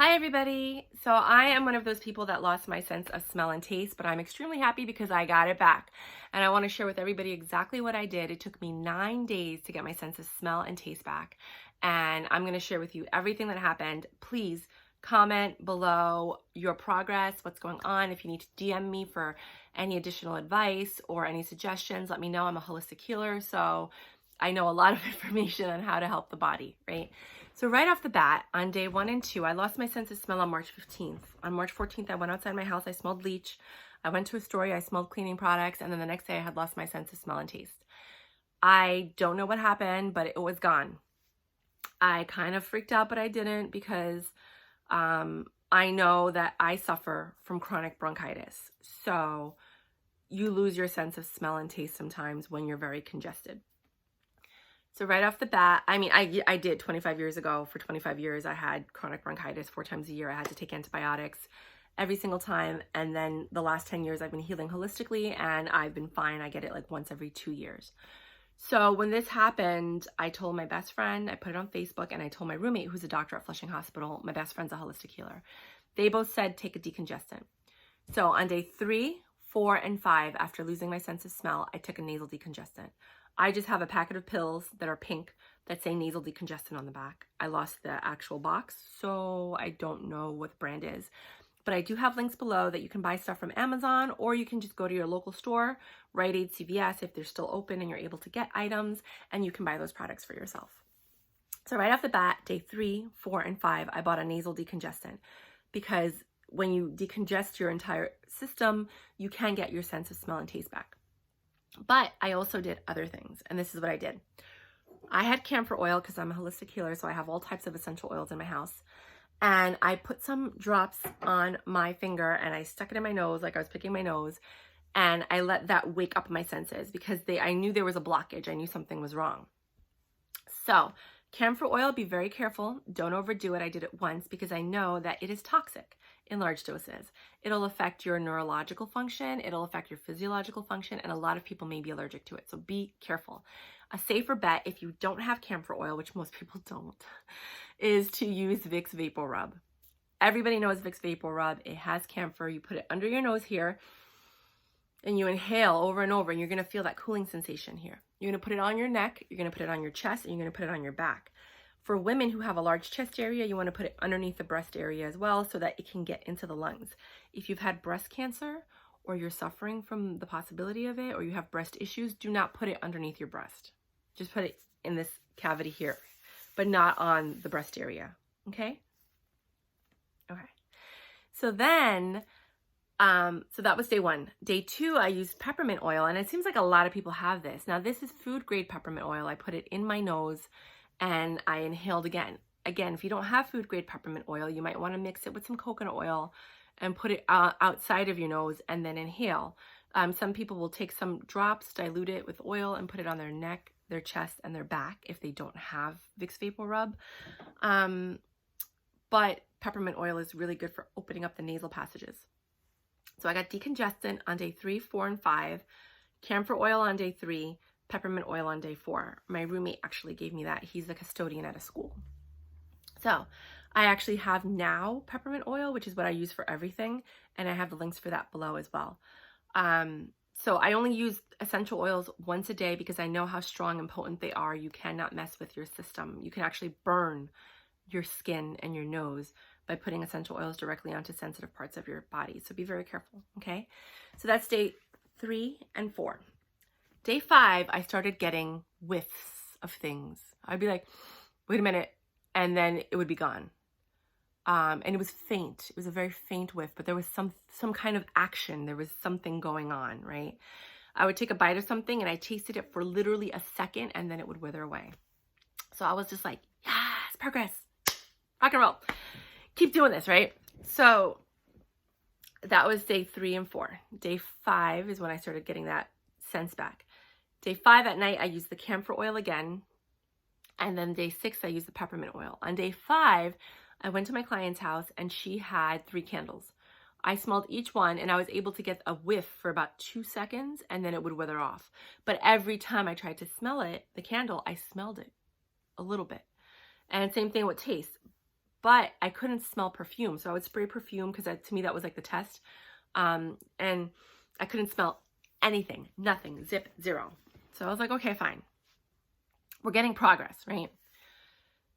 Hi everybody! So I am one of those people that lost my sense of smell and taste, but I'm extremely happy because I got it back. And I want to share with everybody exactly what I did. It took me 9 days to get my sense of smell and taste back. And I'm going to share with you everything that happened. Please comment below your progress, what's going on. If you need to DM me for any additional advice or any suggestions, let me know. I'm a holistic healer, so I know a lot of information on how to help the body, right? So right off the bat, on day 1 and 2, I lost my sense of smell on March 15th. On March 14th, I went outside my house, I smelled bleach. I went to a store, I smelled cleaning products, and then the next day I had lost my sense of smell and taste. I don't know what happened, but it was gone. I kind of freaked out, but I didn't because I know that I suffer from chronic bronchitis. So you lose your sense of smell and taste sometimes when you're very congested. So right off the bat, I did 25 years ago. For 25 years, I had chronic bronchitis 4 times a year. I had to take antibiotics every single time. And then the last 10 years, I've been healing holistically and I've been fine. I get it like once every 2 years. So when this happened, I told my best friend, I put it on Facebook, and I told my roommate, who's a doctor at Flushing Hospital. My best friend's a holistic healer. They both said, take a decongestant. So on day 3, 4, and 5, after losing my sense of smell, I took a nasal decongestant. I just have a packet of pills that are pink that say nasal decongestant on the back. I lost the actual box, so I don't know what the brand is. But I do have links below that you can buy stuff from Amazon, or you can just go to your local store, Rite Aid, CVS, if they're still open and you're able to get items, and you can buy those products for yourself. So right off the bat, day 3, 4, and 5, I bought a nasal decongestant because when you decongest your entire system, you can get your sense of smell and taste back. But I also did other things, and this is what I did. I had camphor oil because I'm a holistic healer, so I have all types of essential oils in my house. And I put some drops on my finger and I stuck it in my nose like I was picking my nose, and I let that wake up my senses because I knew there was a blockage. I knew something was wrong. So camphor oil, be very careful. Don't overdo it. I did it once because I know that it is toxic in large doses. It'll affect your neurological function, it'll affect your physiological function, and a lot of people may be allergic to it, so be careful. A safer bet, if you don't have camphor oil, which most people don't, is to use Vicks Vapor Rub. Everybody knows Vicks Vapor Rub. It has camphor. You put it under your nose here, and you inhale over and over, and you're gonna feel that cooling sensation here. You're gonna put it on your neck, you're gonna put it on your chest, and you're gonna put it on your back. For women who have a large chest area, you want to put it underneath the breast area as well so that it can get into the lungs. If you've had breast cancer or you're suffering from the possibility of it, or you have breast issues, do not put it underneath your breast. Just put it in this cavity here, but not on the breast area, okay? Okay. So then, so that was day 1. Day 2, I used peppermint oil, and it seems like a lot of people have this. Now, this is food grade peppermint oil. I put it in my nose and I inhaled again. Again, if you don't have food grade peppermint oil, you might want to mix it with some coconut oil and put it outside of your nose and then inhale. Some people will take some drops, dilute it with oil, and put it on their neck, their chest, and their back if they don't have Vicks Vapor Rub. But peppermint oil is really good for opening up the nasal passages. So I got decongestant on day 3, 4, and 5, camphor oil on day 3, peppermint oil on day 4. My roommate actually gave me that. He's a custodian at a school. So I actually have now peppermint oil, which is what I use for everything, and I have the links for that below as well. So I only use essential oils once a day because I know how strong and potent they are. You cannot mess with your system. You can actually burn your skin and your nose by putting essential oils directly onto sensitive parts of your body. So be very careful, okay? So that's day 3 and 4. Day 5, I started getting whiffs of things. I'd be like, wait a minute, and then it would be gone. And it was faint. It was a very faint whiff, but there was some kind of action. There was something going on, right? I would take a bite of something, and I tasted it for literally a second, and then it would wither away. So I was just like, yes, progress, rock and roll. Keep doing this, right? So that was day 3 and 4. Day 5 is when I started getting that sense back. Day 5 at night, I used the camphor oil again. And then day 6, I used the peppermint oil. On day 5, I went to my client's house and she had 3 candles. I smelled each one and I was able to get a whiff for about 2 seconds and then it would wither off. But every time I tried to smell it, the candle, I smelled it a little bit. And same thing with taste. but I couldn't smell perfume. So I would spray perfume because to me that was like the test. And I couldn't smell anything, nothing, zip, zero. So I was like, okay, fine. We're getting progress, right?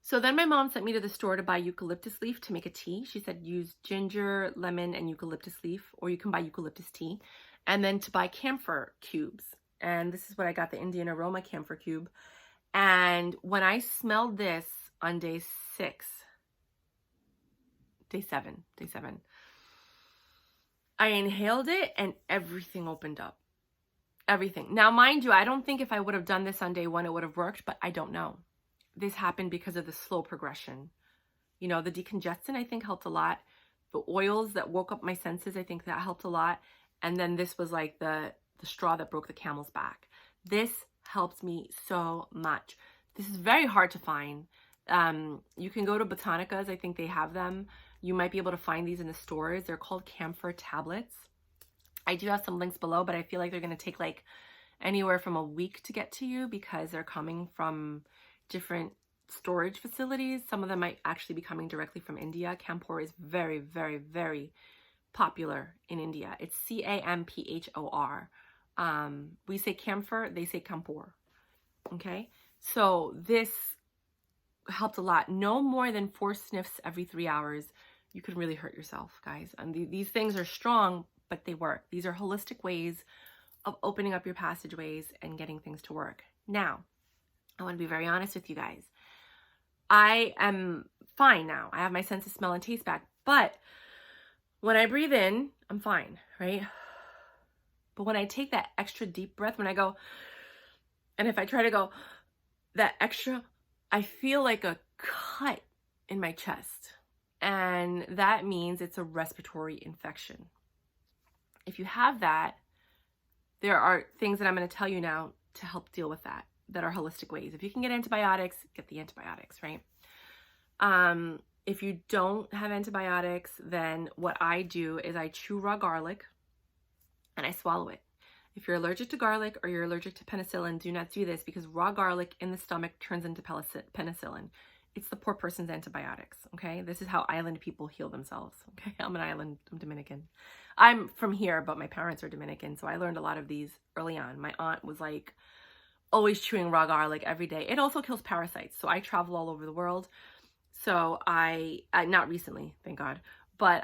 So then my mom sent me to the store to buy eucalyptus leaf to make a tea. She said use ginger, lemon, and eucalyptus leaf, or you can buy eucalyptus tea. And then to buy camphor cubes. And this is what I got, the Indian aroma camphor cube. And when I smelled this on day seven, I inhaled it and everything opened up. Everything. Now, mind you, I don't think if I would have done this on day 1, it would have worked, but I don't know. This happened because of the slow progression. You know, the decongestant, I think, helped a lot. The oils that woke up my senses, I think that helped a lot. And then this was like the straw that broke the camel's back. This helped me so much. This is very hard to find. You can go to Botanicas. I think they have them. You might be able to find these in the stores. They're called camphor tablets. I do have some links below, but I feel like they're going to take like anywhere from a week to get to you because they're coming from different storage facilities. Some of them might actually be coming directly from India. Camphor is very, very, very popular in India. It's camphor. We say camphor, they say camphor. Okay, so this helped a lot. No more than 4 sniffs every 3 hours. You could really hurt yourself, guys. And these things are strong, but they work. These are holistic ways of opening up your passageways and getting things to work. Now, I want to be very honest with you guys. I am fine now. I have my sense of smell and taste back, but when I breathe in, I'm fine, right? But when I take that extra deep breath, when I go, and if I try to go that extra, I feel like a cut in my chest. And that means it's a respiratory infection. If you have that, there are things that I'm going to tell you now to help deal with that are holistic ways. If you can get antibiotics, get the antibiotics, right? If you don't have antibiotics, then what I do is I chew raw garlic and I swallow it. If you're allergic to garlic or you're allergic to penicillin, do not do this because raw garlic in the stomach turns into penicillin. It's the poor person's antibiotics, okay? This is how island people heal themselves, okay? I'm Dominican. I'm from here, but my parents are Dominican, so I learned a lot of these early on. My aunt was like always chewing raw garlic every day. It also kills parasites, so I travel all over the world. So I not recently, thank God, but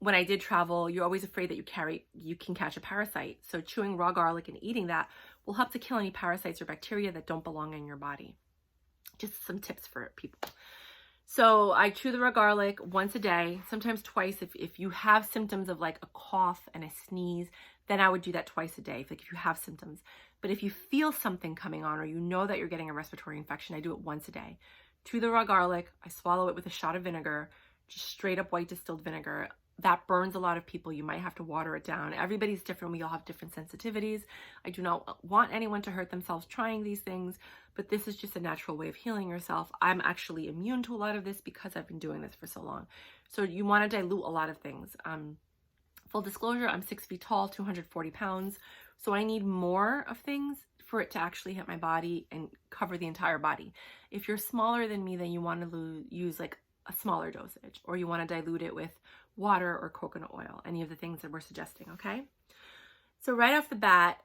when I did travel, you're always afraid that you can catch a parasite. So chewing raw garlic and eating that will help to kill any parasites or bacteria that don't belong in your body. Just some tips for people. So I chew the raw garlic once a day, sometimes twice. If you have symptoms of like a cough and a sneeze, then I would do that twice a day, if you have symptoms. But if you feel something coming on or you know that you're getting a respiratory infection, I do it once a day. Chew the raw garlic, I swallow it with a shot of vinegar, just straight up white distilled vinegar. That burns a lot of people. You might have to water it down. Everybody's different. We all have different sensitivities. I do not want anyone to hurt themselves trying these things, but this is just a natural way of healing yourself. I'm actually immune to a lot of this because I've been doing this for so long. So you want to dilute a lot of things. Full disclosure, I'm 6 feet tall, 240 pounds. So I need more of things for it to actually hit my body and cover the entire body. If you're smaller than me, then you want to use like a smaller dosage, or you want to dilute it with water or coconut oil, any of the things that we're suggesting, okay? So right off the bat,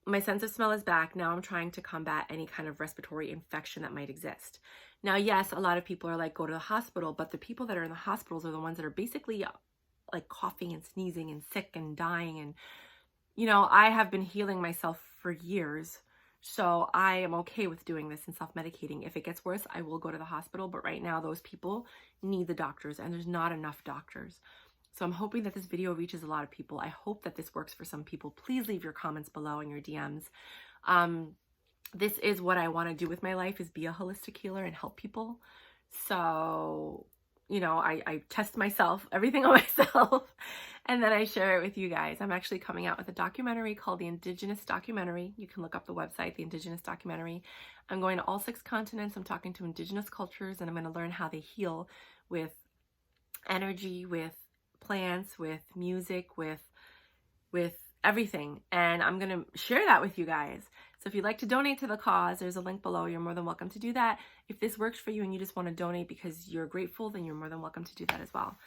my sense of smell is back. Now I'm trying to combat any kind of respiratory infection that might exist. Now, yes, a lot of people are like, go to the hospital, but the people that are in the hospitals are the ones that are basically like coughing and sneezing and sick and dying. And, you know, I have been healing myself for years. So I am okay with doing this and self-medicating. If it gets worse, I will go to the hospital. But right now, those people need the doctors, and there's not enough doctors. So I'm hoping that this video reaches a lot of people. I hope that this works for some people. Please leave your comments below in your DMs. This is what I want to do with my life, is be a holistic healer and help people. So, you know, I test myself, everything on myself, and then I share it with you guys. I'm actually coming out with a documentary called The Indigenous Documentary. You can look up the website, The Indigenous Documentary. I'm going to all 6 continents. I'm talking to indigenous cultures, and I'm going to learn how they heal with energy, with plants, with music, with everything. And I'm going to share that with you guys. So if you'd like to donate to the cause, there's a link below. You're more than welcome to do that. If this works for you and you just want to donate because you're grateful, then you're more than welcome to do that as well.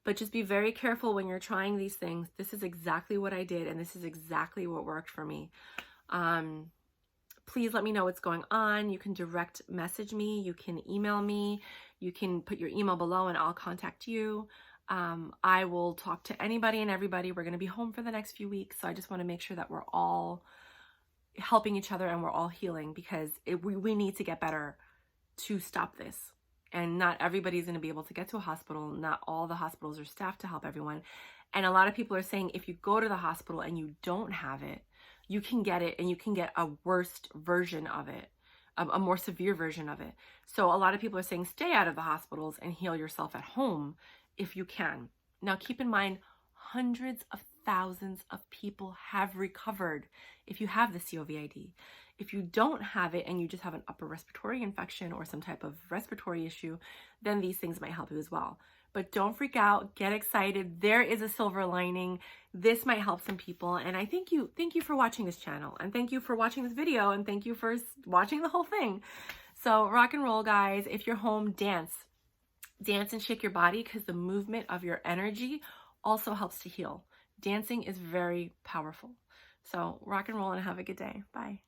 But just be very careful when you're trying these things. This is exactly what I did, and this is exactly what worked for me. Please let me know what's going on. You can direct message me. You can email me. You can put your email below and I'll contact you. I will talk to anybody and everybody. We're going to be home for the next few weeks. So I just want to make sure that we're all helping each other and we're all healing, because we need to get better to stop this. And not everybody's going to be able to get to a hospital. Not all the hospitals are staffed to help everyone. And a lot of people are saying if you go to the hospital and you don't have it, you can get it and you can get a worse version of it, a more severe version of it. So a lot of people are saying stay out of the hospitals and heal yourself at home if you can. Now keep in mind, hundreds of thousands of people have recovered if you have the COVID. If you don't have it and you just have an upper respiratory infection or some type of respiratory issue, then these things might help you as well. But don't freak out, get excited. There is a silver lining. This might help some people. And I thank you for watching this channel, and thank you for watching this video, and thank you for watching the whole thing. So rock and roll, guys. If you're home, dance and shake your body, because the movement of your energy also helps to heal. Dancing is very powerful. So rock and roll and have a good day. Bye.